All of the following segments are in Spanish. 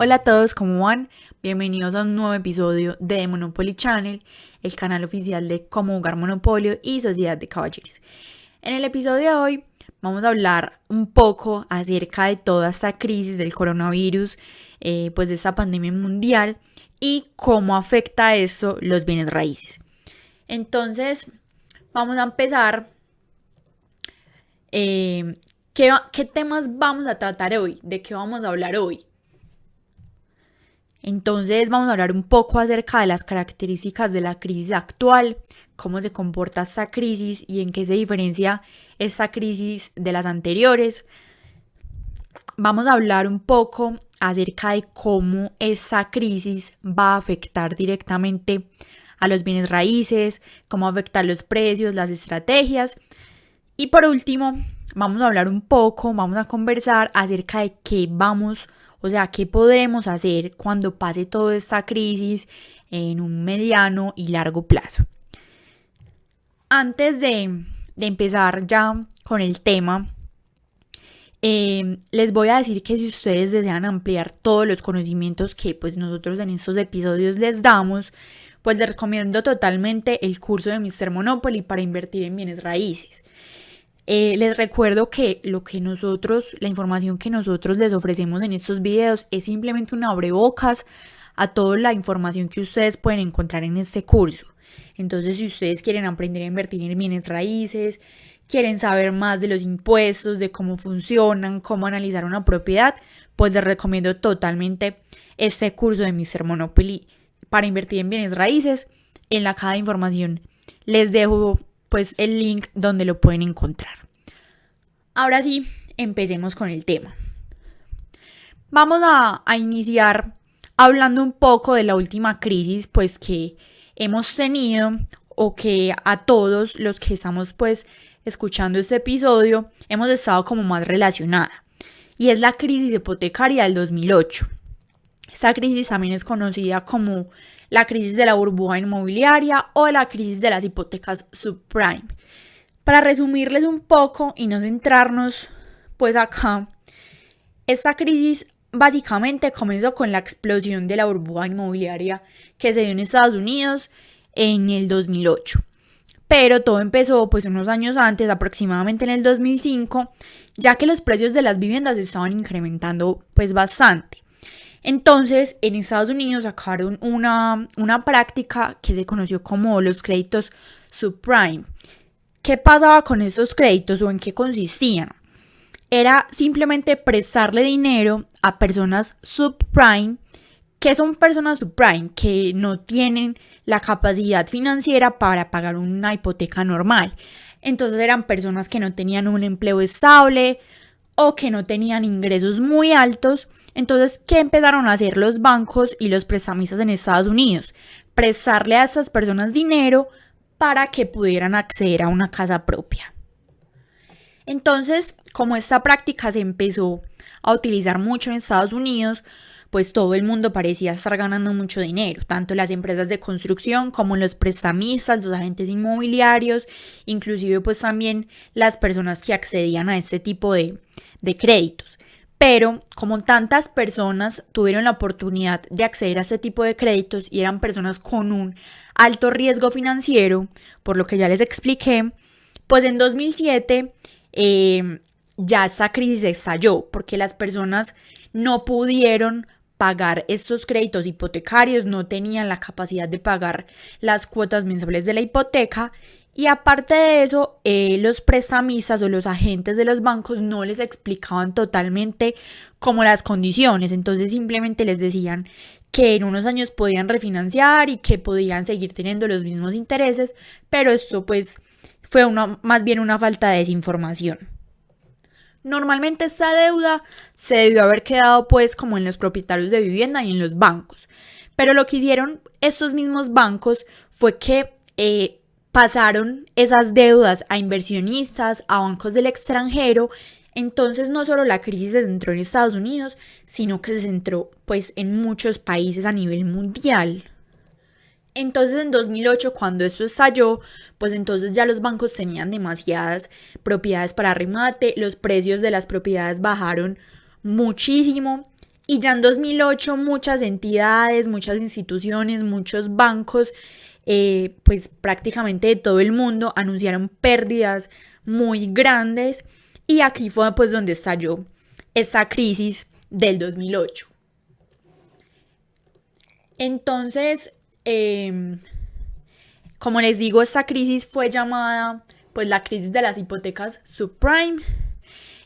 Hola a todos, ¿cómo van? Bienvenidos a un nuevo episodio de The Monopoly Channel, el canal oficial de Cómo jugar Monopolio y Sociedad de Caballeros. En el episodio de hoy vamos a hablar un poco acerca de toda esta crisis del coronavirus, pues de esta pandemia mundial y cómo afecta esto los bienes raíces. Entonces, vamos a empezar. ¿Qué temas vamos a tratar hoy? ¿De qué vamos a hablar hoy? Entonces vamos a hablar un poco acerca de las características de la crisis actual, cómo se comporta esta crisis y en qué se diferencia esta crisis de las anteriores. Vamos a hablar un poco acerca de cómo esta crisis va a afectar directamente a los bienes raíces, cómo afectar los precios, las estrategias. Y por último, vamos a hablar un poco, vamos a conversar acerca de qué podremos hacer cuando pase toda esta crisis en un mediano y largo plazo. Antes de empezar ya con el tema, les voy a decir que si ustedes desean ampliar todos los conocimientos que pues nosotros en estos episodios les damos, pues les recomiendo totalmente el curso de Mr. Monopoly para invertir en bienes raíces. Les recuerdo que la información que nosotros les ofrecemos en estos videos es simplemente un abrebocas a toda la información que ustedes pueden encontrar en este curso. Entonces, si ustedes quieren aprender a invertir en bienes raíces, quieren saber más de los impuestos, de cómo funcionan, cómo analizar una propiedad, pues les recomiendo totalmente este curso de Mr. Monopoly para invertir en bienes raíces. En la caja de información les dejo pues el link donde lo pueden encontrar. Ahora sí, empecemos con el tema. Vamos a iniciar hablando un poco de la última crisis pues que hemos tenido o que a todos los que estamos pues escuchando este episodio hemos estado como más relacionada, y es la crisis hipotecaria del 2008. Esta crisis también es conocida como la crisis de la burbuja inmobiliaria o la crisis de las hipotecas subprime. Para resumirles un poco y no centrarnos pues acá, esta crisis básicamente comenzó con la explosión de la burbuja inmobiliaria que se dio en Estados Unidos en el 2008. Pero todo empezó pues unos años antes, aproximadamente en el 2005, ya que los precios de las viviendas estaban incrementando pues bastante. Entonces, en Estados Unidos sacaron una práctica que se conoció como los créditos subprime. ¿Qué pasaba con estos créditos o en qué consistían? Era simplemente prestarle dinero a personas subprime. ¿Qué son personas subprime? Que no tienen la capacidad financiera para pagar una hipoteca normal. Entonces eran personas que no tenían un empleo estable o que no tenían ingresos muy altos. Entonces, ¿qué empezaron a hacer los bancos y los prestamistas en Estados Unidos? Prestarle a estas personas dinero para que pudieran acceder a una casa propia. Entonces, como esta práctica se empezó a utilizar mucho en Estados Unidos, pues todo el mundo parecía estar ganando mucho dinero, tanto las empresas de construcción como los prestamistas, los agentes inmobiliarios, inclusive pues también las personas que accedían a este tipo de créditos. Pero como tantas personas tuvieron la oportunidad de acceder a este tipo de créditos y eran personas con un alto riesgo financiero, por lo que ya les expliqué, pues en 2007 ya esta crisis estalló porque las personas no pudieron pagar estos créditos hipotecarios, no tenían la capacidad de pagar las cuotas mensuales de la hipoteca. Y aparte de eso, los prestamistas o los agentes de los bancos no les explicaban totalmente como las condiciones. Entonces simplemente les decían que en unos años podían refinanciar y que podían seguir teniendo los mismos intereses, pero esto pues fue más bien una falta de desinformación. Normalmente esta deuda se debió haber quedado pues como en los propietarios de vivienda y en los bancos. Pero lo que hicieron estos mismos bancos fue que pasaron esas deudas a inversionistas, a bancos del extranjero. Entonces no solo la crisis se centró en Estados Unidos, sino que se centró pues en muchos países a nivel mundial. Entonces en 2008, cuando esto estalló, pues entonces ya los bancos tenían demasiadas propiedades para remate, los precios de las propiedades bajaron muchísimo Y ya en 2008 muchas entidades, muchas instituciones, muchos bancos, pues prácticamente de todo el mundo anunciaron pérdidas muy grandes y aquí fue pues donde estalló esa crisis del 2008. Entonces, como les digo, esta crisis fue llamada pues la crisis de las hipotecas subprime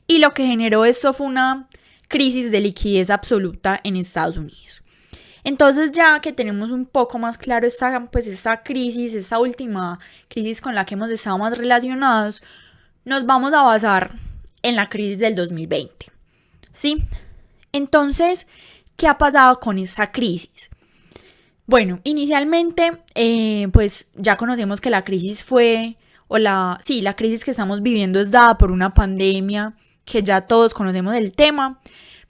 y lo que generó esto fue una crisis de liquidez absoluta en Estados Unidos. Entonces ya que tenemos un poco más claro esta crisis, esta última crisis con la que hemos estado más relacionados, nos vamos a basar en la crisis del 2020, ¿sí? Entonces, ¿qué ha pasado con esta crisis? Bueno, inicialmente, pues ya conocemos que la crisis la crisis que estamos viviendo es dada por una pandemia, que ya todos conocemos del tema,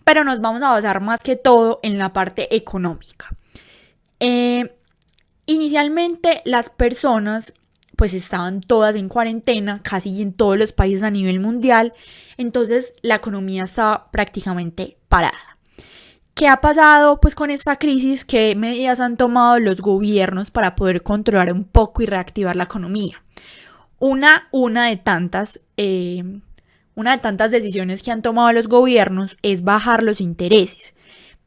pero nos vamos a basar más que todo en la parte económica. Inicialmente las personas pues estaban todas en cuarentena, casi en todos los países a nivel mundial, entonces la economía estaba prácticamente parada. ¿Qué ha pasado pues con esta crisis? ¿Qué medidas han tomado los gobiernos para poder controlar un poco y reactivar la economía? Una de tantas decisiones que han tomado los gobiernos es bajar los intereses.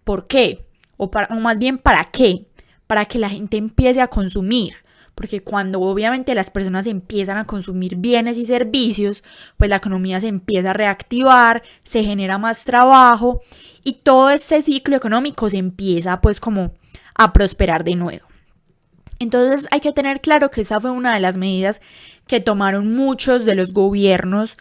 ¿Por qué? O más bien, ¿para qué? Para que la gente empiece a consumir. Porque cuando obviamente las personas empiezan a consumir bienes y servicios, pues la economía se empieza a reactivar, se genera más trabajo y todo este ciclo económico se empieza pues como a prosperar de nuevo. Entonces hay que tener claro que esa fue una de las medidas que tomaron muchos de los gobiernos,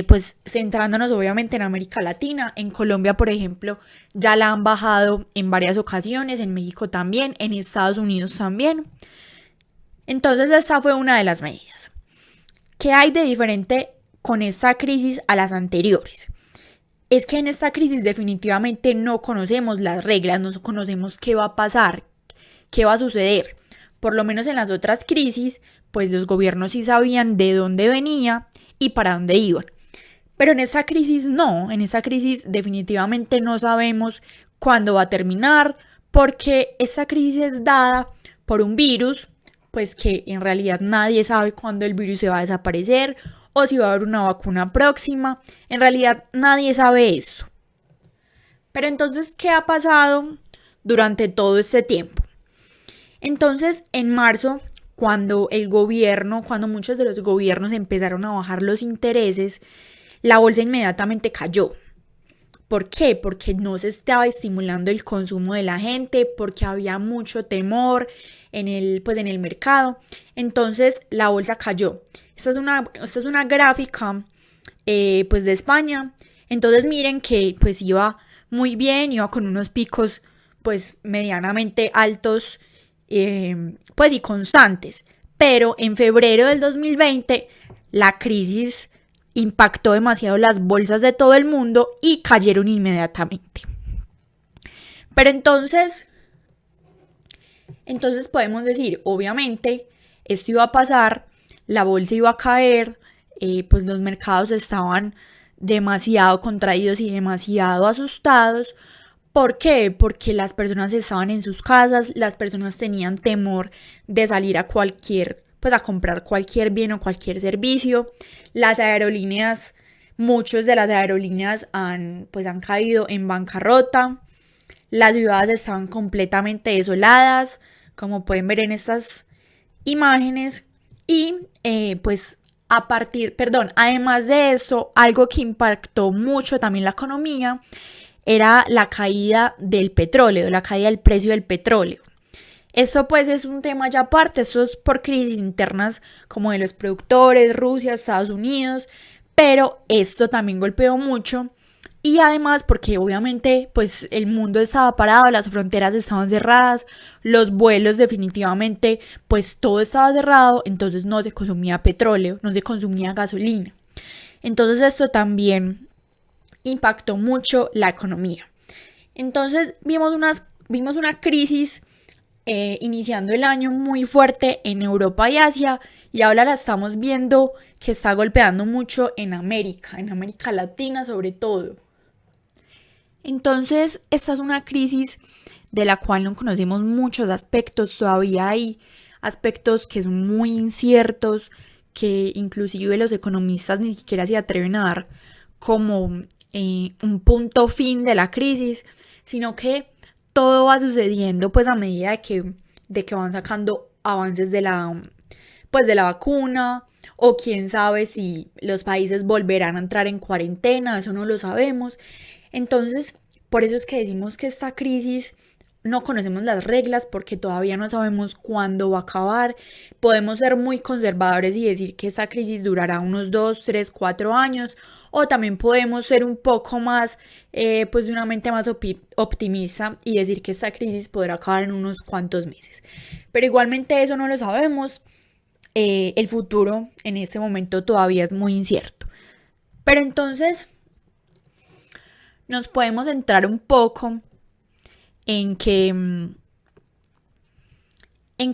pues centrándonos obviamente en América Latina. En Colombia, por ejemplo, ya la han bajado en varias ocasiones, en México también, en Estados Unidos también. Entonces esta fue una de las medidas. ¿Qué hay de diferente con esta crisis a las anteriores? Es que en esta crisis definitivamente no conocemos las reglas, no conocemos qué va a pasar, qué va a suceder. Por lo menos en las otras crisis, pues los gobiernos sí sabían de dónde venía y para dónde iban. Pero en esta crisis no, en esta crisis definitivamente no sabemos cuándo va a terminar, porque esta crisis es dada por un virus, pues que en realidad nadie sabe cuándo el virus se va a desaparecer o si va a haber una vacuna próxima. En realidad nadie sabe eso. Pero entonces, ¿qué ha pasado durante todo este tiempo? Entonces, en marzo, cuando muchos de los gobiernos empezaron a bajar los intereses, la bolsa inmediatamente cayó. ¿Por qué? Porque no se estaba estimulando el consumo de la gente, porque había mucho temor en el mercado. Entonces la bolsa cayó. Esta es una gráfica pues de España. Entonces miren que pues iba muy bien, iba con unos picos pues medianamente altos pues y constantes. Pero en febrero del 2020 la crisis impactó demasiado las bolsas de todo el mundo y cayeron inmediatamente. Pero entonces podemos decir, obviamente, esto iba a pasar, la bolsa iba a caer, pues los mercados estaban demasiado contraídos y demasiado asustados. ¿Por qué? Porque las personas estaban en sus casas, las personas tenían temor de salir a comprar cualquier bien o cualquier servicio. Muchas de las aerolíneas han caído en bancarrota. Las ciudades estaban completamente desoladas, como pueden ver en estas imágenes. Y además de eso, algo que impactó mucho también la economía era la caída del petróleo, la caída del precio del petróleo. Eso pues es un tema ya aparte, esto es por crisis internas como de los productores, Rusia, Estados Unidos, pero esto también golpeó mucho y además porque obviamente pues el mundo estaba parado, las fronteras estaban cerradas, los vuelos definitivamente pues todo estaba cerrado, entonces no se consumía petróleo, no se consumía gasolina. Entonces esto también impactó mucho la economía. Entonces vimos una crisis iniciando el año muy fuerte en Europa y Asia y ahora la estamos viendo que está golpeando mucho en América Latina sobre todo. Entonces, esta es una crisis de la cual no conocemos muchos aspectos, todavía hay aspectos que son muy inciertos, que inclusive los economistas ni siquiera se atreven a dar como un punto fin de la crisis, sino que todo va sucediendo pues a medida de que van sacando avances de la vacuna, o quién sabe si los países volverán a entrar en cuarentena, eso no lo sabemos. Entonces, por eso es que decimos que esta crisis no conocemos las reglas porque todavía no sabemos cuándo va a acabar. Podemos ser muy conservadores y decir que esta crisis durará unos 2, 3, 4 años, o también podemos ser un poco más, pues de una mente más optimista y decir que esta crisis podrá acabar en unos cuantos meses. Pero igualmente eso no lo sabemos. El futuro en este momento todavía es muy incierto. Pero entonces nos podemos centrar un poco en que en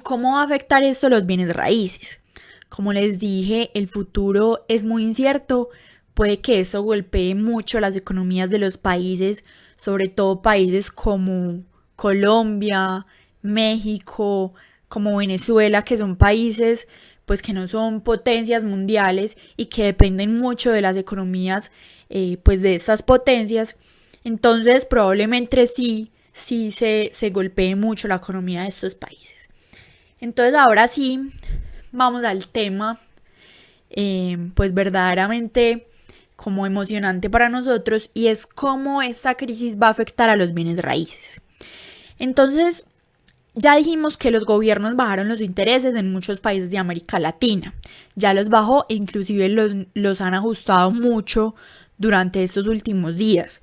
cómo va a afectar esto los bienes raíces. Como les dije, el futuro es muy incierto. Puede que eso golpee mucho las economías de los países, sobre todo países como Colombia, México, como Venezuela, que son países pues que no son potencias mundiales y que dependen mucho de las economías pues de estas potencias. Entonces probablemente sí se golpee mucho la economía de estos países. Entonces ahora sí, vamos al tema, pues verdaderamente como emocionante para nosotros, y es cómo esta crisis va a afectar a los bienes raíces. Entonces, ya dijimos que los gobiernos bajaron los intereses en muchos países de América Latina. Ya los bajó e inclusive los han ajustado mucho durante estos últimos días.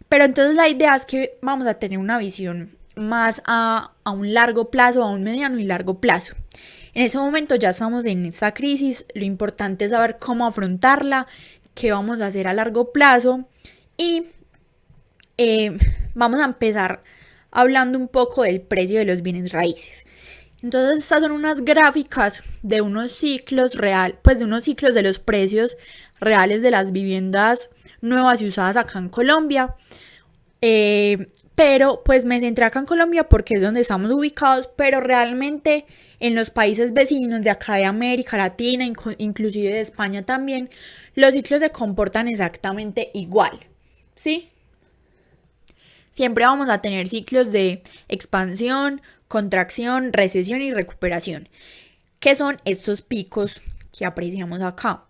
Pero entonces la idea es que vamos a tener una visión más a un largo plazo, a un mediano y largo plazo. En ese momento ya estamos en esta crisis, lo importante es saber cómo afrontarla, qué vamos a hacer a largo plazo, y vamos a empezar hablando un poco del precio de los bienes raíces. Entonces estas son unas gráficas de unos ciclos pues de unos ciclos de los precios reales de las viviendas nuevas y usadas acá en Colombia. Pero pues me centré acá en Colombia porque es donde estamos ubicados, pero realmente en los países vecinos de acá de América Latina, inclusive de España también, los ciclos se comportan exactamente igual, ¿sí? Siempre vamos a tener ciclos de expansión, contracción, recesión y recuperación, que son estos picos que apreciamos acá.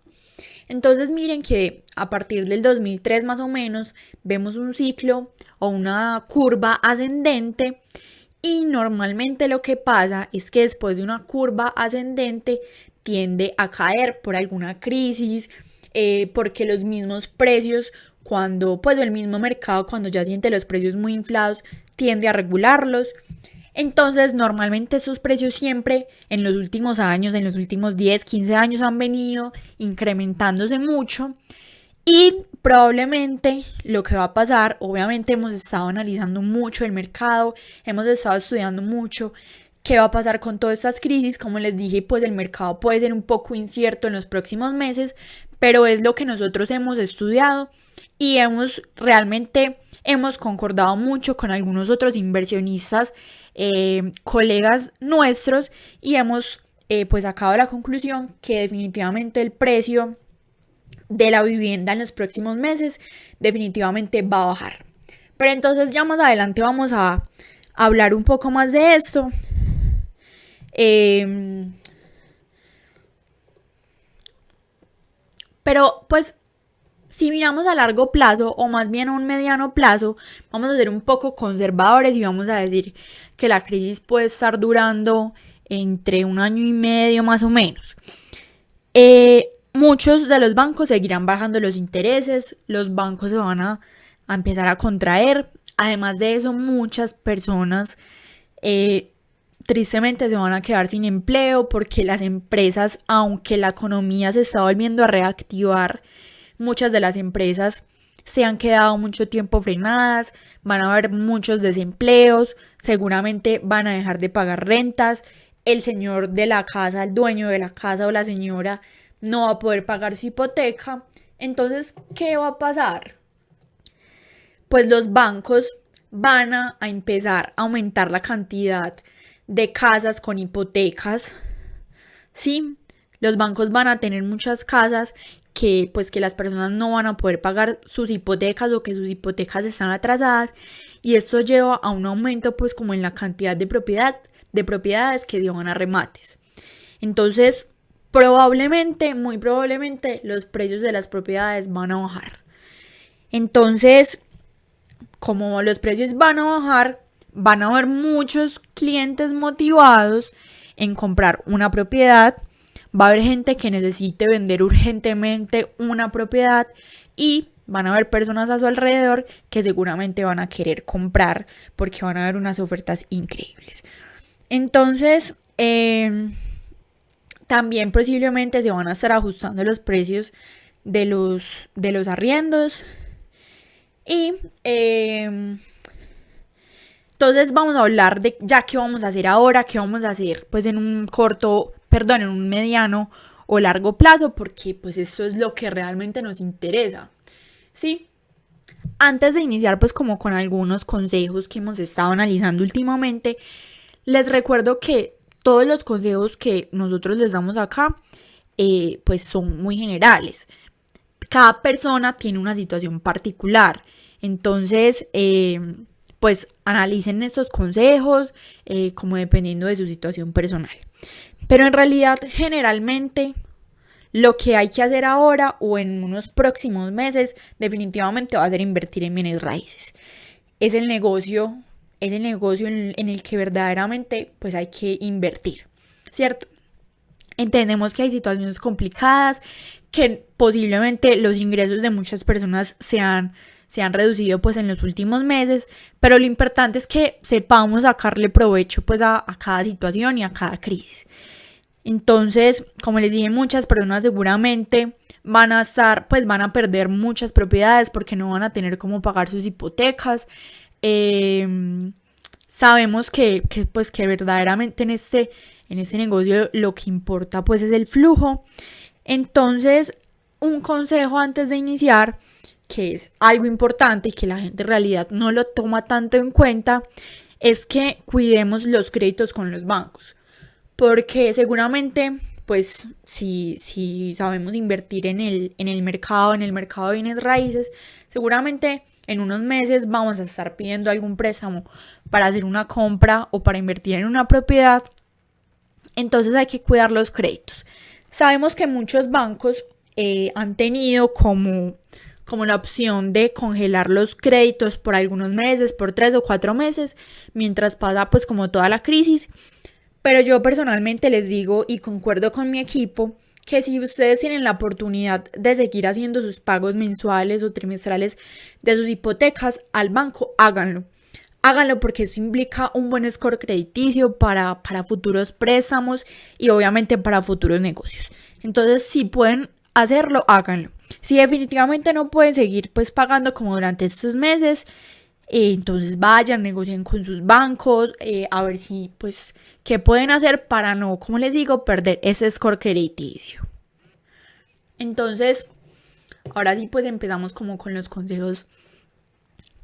Entonces miren que a partir del 2003 más o menos vemos un ciclo o una curva ascendente, y normalmente lo que pasa es que después de una curva ascendente tiende a caer por alguna crisis, porque los mismos precios, cuando pues el mismo mercado cuando ya siente los precios muy inflados tiende a regularlos. Entonces, normalmente esos precios siempre en los últimos años, en los últimos 10, 15 años han venido incrementándose mucho, y probablemente lo que va a pasar, obviamente hemos estado analizando mucho el mercado, hemos estado estudiando mucho qué va a pasar con todas estas crisis. Como les dije, pues el mercado puede ser un poco incierto en los próximos meses, pero es lo que nosotros hemos estudiado y hemos concordado mucho con algunos otros inversionistas, colegas nuestros, y hemos pues sacado la conclusión que definitivamente el precio de la vivienda en los próximos meses definitivamente va a bajar. Pero entonces ya más adelante vamos a hablar un poco más de esto. Pero pues si miramos a largo plazo, o más bien a un mediano plazo, vamos a ser un poco conservadores y vamos a decir que la crisis puede estar durando entre 1 año y medio más o menos. Muchos de los bancos seguirán bajando los intereses, los bancos se van a empezar a contraer. Además de eso, muchas personas tristemente se van a quedar sin empleo, porque las empresas, aunque la economía se está volviendo a reactivar, muchas de las empresas se han quedado mucho tiempo frenadas, van a haber muchos desempleos, seguramente van a dejar de pagar rentas, el señor de la casa, el dueño de la casa o la señora no va a poder pagar su hipoteca. Entonces, ¿qué va a pasar? pues los bancos van a empezar a aumentar la cantidad de casas con hipotecas, ¿sí? Los bancos van a tener muchas casas que pues que las personas no van a poder pagar sus hipotecas o que sus hipotecas están atrasadas y esto lleva a un aumento pues como en la cantidad de propiedades que llevan a remates. Entonces, probablemente, muy probablemente, los precios de las propiedades van a bajar. Entonces, como los precios van a bajar, van a haber muchos clientes motivados en comprar una propiedad. Va a haber gente que necesite vender urgentemente una propiedad y van a haber personas a su alrededor que seguramente van a querer comprar porque van a haber unas ofertas increíbles. Entonces, también posiblemente se van a estar ajustando los precios de los arriendos. Y entonces vamos a hablar de ya qué vamos a hacer ahora, qué vamos a hacer pues en un mediano o largo plazo, porque pues esto es lo que realmente nos interesa, ¿sí? Antes de iniciar pues como con algunos consejos que hemos estado analizando últimamente, les recuerdo que todos los consejos que nosotros les damos acá pues son muy generales. Cada persona tiene una situación particular. Entonces, pues analicen estos consejos como dependiendo de su situación personal. Pero en realidad, generalmente, lo que hay que hacer ahora o en unos próximos meses definitivamente va a ser invertir en bienes raíces. Es el negocio en el que verdaderamente pues hay que invertir, ¿cierto? Entendemos que hay situaciones complicadas, que posiblemente los ingresos de muchas personas se han reducido pues en los últimos meses, pero lo importante es que sepamos sacarle provecho pues a cada situación y a cada crisis. Entonces, como les dije, muchas personas seguramente van a perder muchas propiedades porque no van a tener cómo pagar sus hipotecas. Sabemos que verdaderamente en este negocio lo que importa pues es el flujo. Entonces, un consejo antes de iniciar, que es algo importante y que la gente en realidad no lo toma tanto en cuenta, es que cuidemos los créditos con los bancos. Porque seguramente, pues, si sabemos invertir en el mercado de bienes raíces, seguramente en unos meses vamos a estar pidiendo algún préstamo para hacer una compra o para invertir en una propiedad. Entonces hay que cuidar los créditos. Sabemos que muchos bancos han tenido como la opción de congelar los créditos por algunos meses, por 3 o 4 meses, mientras pasa pues como toda la crisis. Pero yo personalmente les digo y concuerdo con mi equipo que si ustedes tienen la oportunidad de seguir haciendo sus pagos mensuales o trimestrales de sus hipotecas al banco, háganlo. Háganlo porque eso implica un buen score crediticio para futuros préstamos y obviamente para futuros negocios. Entonces, si pueden hacerlo, háganlo. Si definitivamente no pueden seguir pues pagando como durante estos meses, entonces vayan, negocien con sus bancos, a ver si pues qué pueden hacer para no, como les digo, perder ese score crediticio. Entonces, ahora sí pues empezamos como con los consejos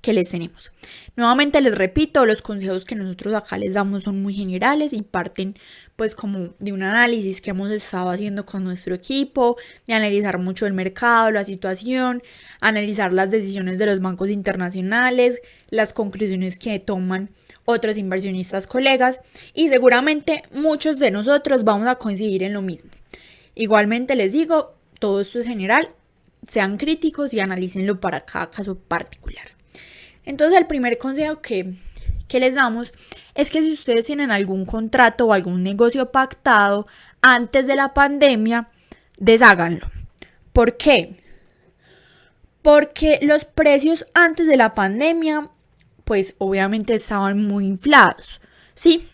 que les tenemos. Nuevamente les repito, los consejos que nosotros acá les damos son muy generales y parten pues como de un análisis que hemos estado haciendo con nuestro equipo, de analizar mucho el mercado, la situación, analizar las decisiones de los bancos internacionales, las conclusiones que toman otros inversionistas colegas y seguramente muchos de nosotros vamos a coincidir en lo mismo. Igualmente les digo, todo esto es general, sean críticos y analícenlo para cada caso particular. Entonces el primer consejo que les damos es que si ustedes tienen algún contrato o algún negocio pactado antes de la pandemia, desháganlo. ¿Por qué? Porque los precios antes de la pandemia, pues obviamente estaban muy inflados, ¿sí?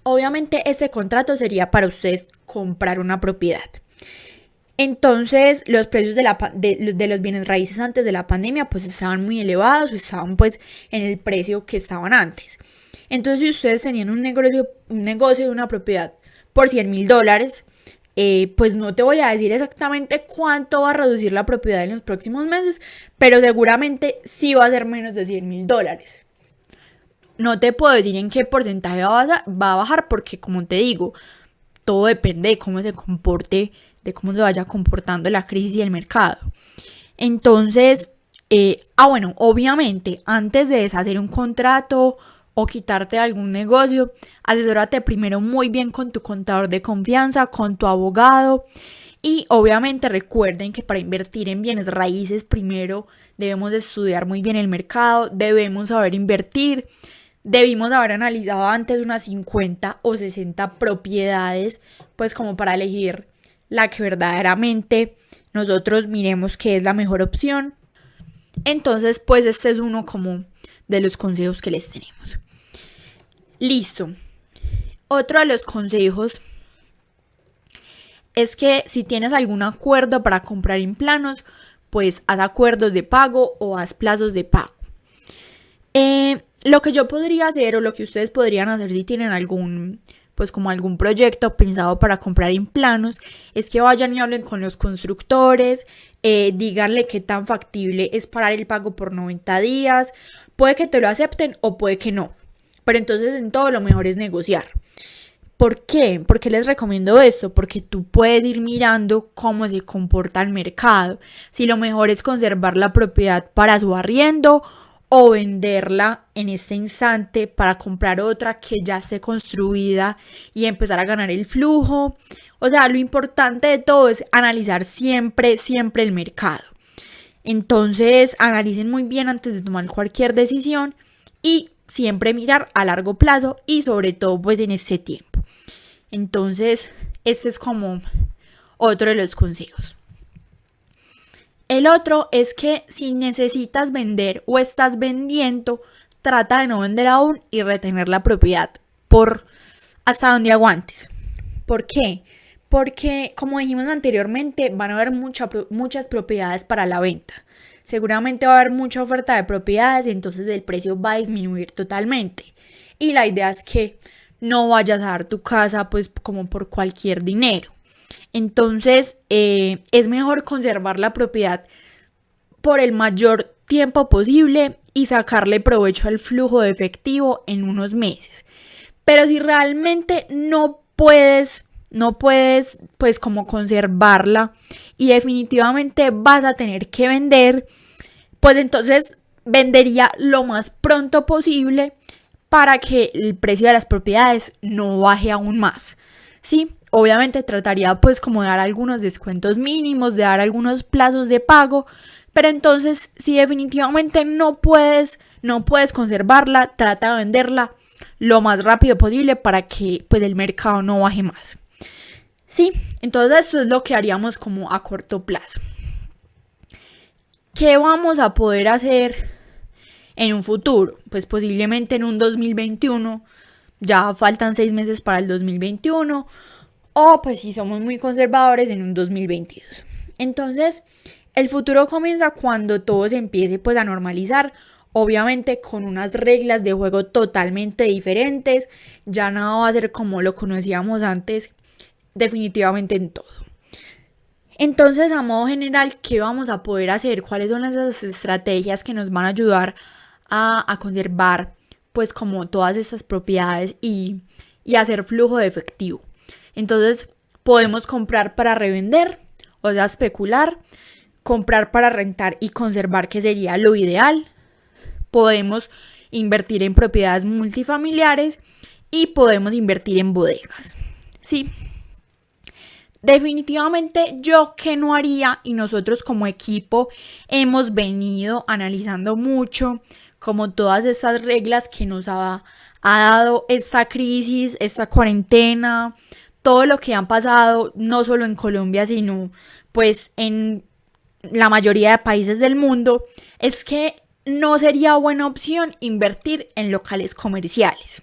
Obviamente ese contrato sería para ustedes comprar una propiedad. Entonces los precios de los bienes raíces antes de la pandemia pues estaban muy elevados, estaban pues en el precio que estaban antes. Entonces si ustedes tenían un negocio de una propiedad por $100,000, pues no te voy a decir exactamente cuánto va a reducir la propiedad en los próximos meses, pero seguramente sí va a ser menos de $100,000. No te puedo decir en qué porcentaje va a bajar porque, como te digo, todo depende de cómo se comporte, de cómo se vaya comportando la crisis y el mercado. Entonces, bueno, obviamente, antes de deshacer un contrato o quitarte algún negocio, asesórate primero muy bien con tu contador de confianza, con tu abogado. Y obviamente recuerden que para invertir en bienes raíces primero debemos de estudiar muy bien el mercado, debemos saber invertir, debimos haber analizado antes unas 50 o 60 propiedades, pues como para elegir la que verdaderamente nosotros miremos que es la mejor opción. Entonces, pues este es uno como de los consejos que les tenemos. Listo. Otro de los consejos es que si tienes algún acuerdo para comprar en planos, pues haz acuerdos de pago o haz plazos de pago. Lo que yo podría hacer o lo que ustedes podrían hacer si tienen algún, pues como algún proyecto pensado para comprar en planos, es que vayan y hablen con los constructores, díganle qué tan factible es parar el pago por 90 días, puede que te lo acepten o puede que no, pero entonces en todo lo mejor es negociar. ¿Por qué? ¿Por qué les recomiendo esto? Porque tú puedes ir mirando cómo se comporta el mercado, si lo mejor es conservar la propiedad para su arriendo o venderla en este instante para comprar otra que ya esté construida y empezar a ganar el flujo. O sea, lo importante de todo es analizar siempre, siempre el mercado. Entonces, analicen muy bien antes de tomar cualquier decisión y siempre mirar a largo plazo y sobre todo pues en este tiempo. Entonces, este es como otro de los consejos. El otro es que si necesitas vender o estás vendiendo, trata de no vender aún y retener la propiedad por hasta donde aguantes. ¿Por qué? Porque, como dijimos anteriormente, van a haber muchas propiedades para la venta. Seguramente va a haber mucha oferta de propiedades y entonces el precio va a disminuir totalmente. Y la idea es que no vayas a dar tu casa pues como por cualquier dinero. Entonces, es mejor conservar la propiedad por el mayor tiempo posible y sacarle provecho al flujo de efectivo en unos meses. Pero si realmente no puedes pues como conservarla y definitivamente vas a tener que vender, pues entonces vendería lo más pronto posible para que el precio de las propiedades no baje aún más. ¿Sí? Obviamente trataría pues como de dar algunos descuentos mínimos, de dar algunos plazos de pago, pero entonces si definitivamente no puedes conservarla, trata de venderla lo más rápido posible para que pues el mercado no baje más. Sí, entonces eso es lo que haríamos como a corto plazo. ¿Qué vamos a poder hacer en un futuro? Pues posiblemente en un 2021, ya faltan 6 meses para el 2021, o pues si somos muy conservadores en un 2022. Entonces, el futuro comienza cuando todo se empiece pues a normalizar, obviamente con unas reglas de juego totalmente diferentes, ya nada va a ser como lo conocíamos antes, definitivamente en todo. Entonces, a modo general, ¿qué vamos a poder hacer? ¿Cuáles son esas estrategias que nos van a ayudar a conservar pues como todas estas propiedades y hacer flujo de efectivo? Entonces, podemos comprar para revender, o sea, especular, comprar para rentar y conservar, que sería lo ideal. Podemos invertir en propiedades multifamiliares y podemos invertir en bodegas. Sí. Definitivamente yo que no haría, y nosotros como equipo hemos venido analizando mucho como todas estas reglas que nos ha dado esta crisis, esta cuarentena, todo lo que han pasado no solo en Colombia sino pues en la mayoría de países del mundo, es que no sería buena opción invertir en locales comerciales.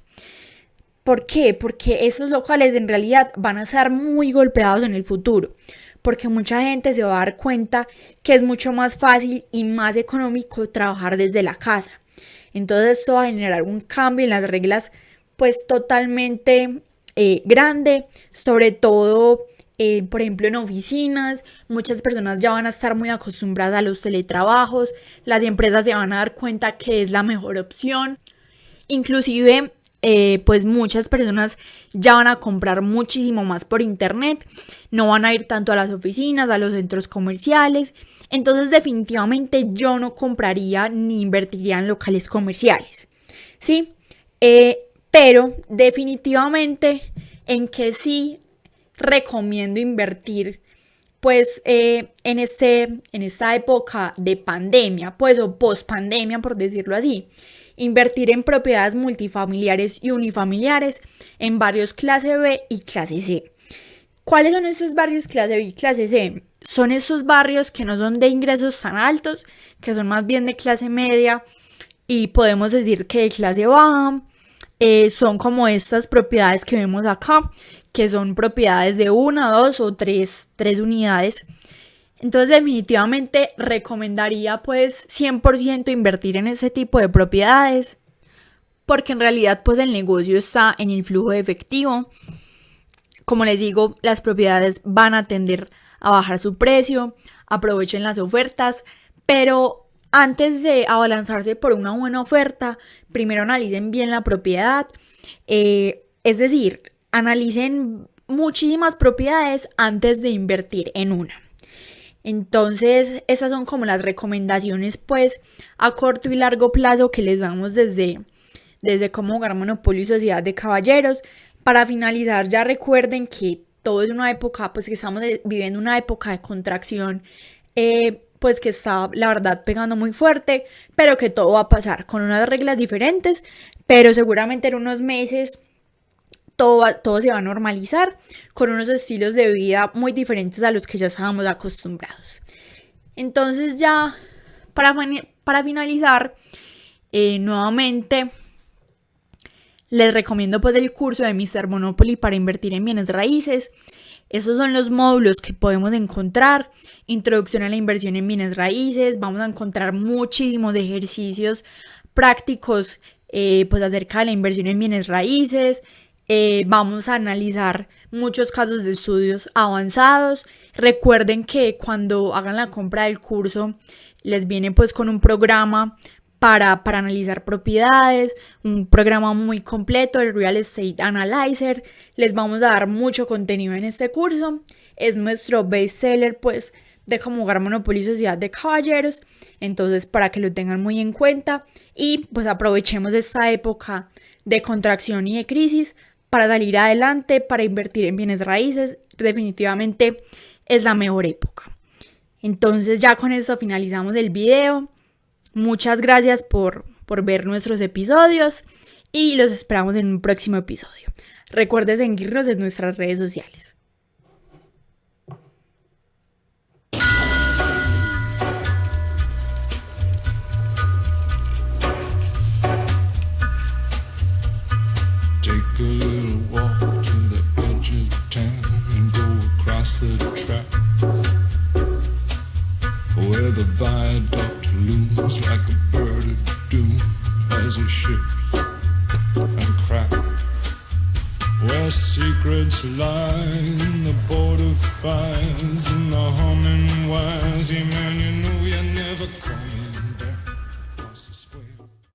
¿Por qué? Porque esos locales en realidad van a ser muy golpeados en el futuro, porque mucha gente se va a dar cuenta que es mucho más fácil y más económico trabajar desde la casa. Entonces esto va a generar un cambio en las reglas pues totalmente grande, sobre todo por ejemplo, en oficinas, muchas personas ya van a estar muy acostumbradas a los teletrabajos, las empresas se van a dar cuenta que es la mejor opción. Inclusive, pues muchas personas ya van a comprar muchísimo más por internet, no van a ir tanto a las oficinas, a los centros comerciales. Entonces definitivamente yo no compraría ni invertiría en locales comerciales, ¿sí? Pero definitivamente en que sí recomiendo invertir pues en esta época de pandemia, pues o post pandemia por decirlo así, invertir en propiedades multifamiliares y unifamiliares en barrios clase B y clase C. ¿Cuáles son estos barrios clase B y clase C? Son esos barrios que no son de ingresos tan altos, que son más bien de clase media y podemos decir que de clase baja. Son como estas propiedades que vemos acá, que son propiedades de 1, 2 o 3 unidades. Entonces definitivamente recomendaría pues 100% invertir en ese tipo de propiedades, porque en realidad pues el negocio está en el flujo de efectivo. Como les digo, las propiedades van a tender a bajar su precio, aprovechen las ofertas, pero antes de abalanzarse por una buena oferta, primero analicen bien la propiedad, es decir, analicen muchísimas propiedades antes de invertir en una. Entonces, esas son como las recomendaciones pues a corto y largo plazo que les damos desde Cómo Hogar, Monopolio y Sociedad de Caballeros. Para finalizar, ya recuerden que todo es una época, pues que estamos viviendo una época de contracción, pues que está, la verdad, pegando muy fuerte, pero que todo va a pasar con unas reglas diferentes, pero seguramente en unos meses todo se va a normalizar con unos estilos de vida muy diferentes a los que ya estábamos acostumbrados. Entonces ya, para finalizar, nuevamente les recomiendo pues el curso de Mr. Monopoly para invertir en bienes raíces. Esos son los módulos que podemos encontrar. Introducción a la inversión en bienes raíces. Vamos a encontrar muchísimos ejercicios prácticos pues acerca de la inversión en bienes raíces. Vamos a analizar muchos casos de estudios avanzados. Recuerden que cuando hagan la compra del curso les viene pues con un programa para analizar propiedades, un programa muy completo, el Real Estate Analyzer. Les vamos a dar mucho contenido en este curso. Es nuestro bestseller pues de Cómo Hogar, Monopolio y Sociedad de Caballeros. Entonces, para que lo tengan muy en cuenta y pues aprovechemos esta época de contracción y de crisis para salir adelante, para invertir en bienes raíces. Definitivamente es la mejor época. Entonces ya con esto finalizamos el video. Muchas gracias por ver nuestros episodios y los esperamos en un próximo episodio. Recuerden seguirnos en nuestras redes sociales. Take a little walk to the edge of town and go across the track where the viaduct looms like a bird of doom as it shifts and cracks, where secrets lie in the border fires and the humming wires. Yeah, man, you know you're never coming.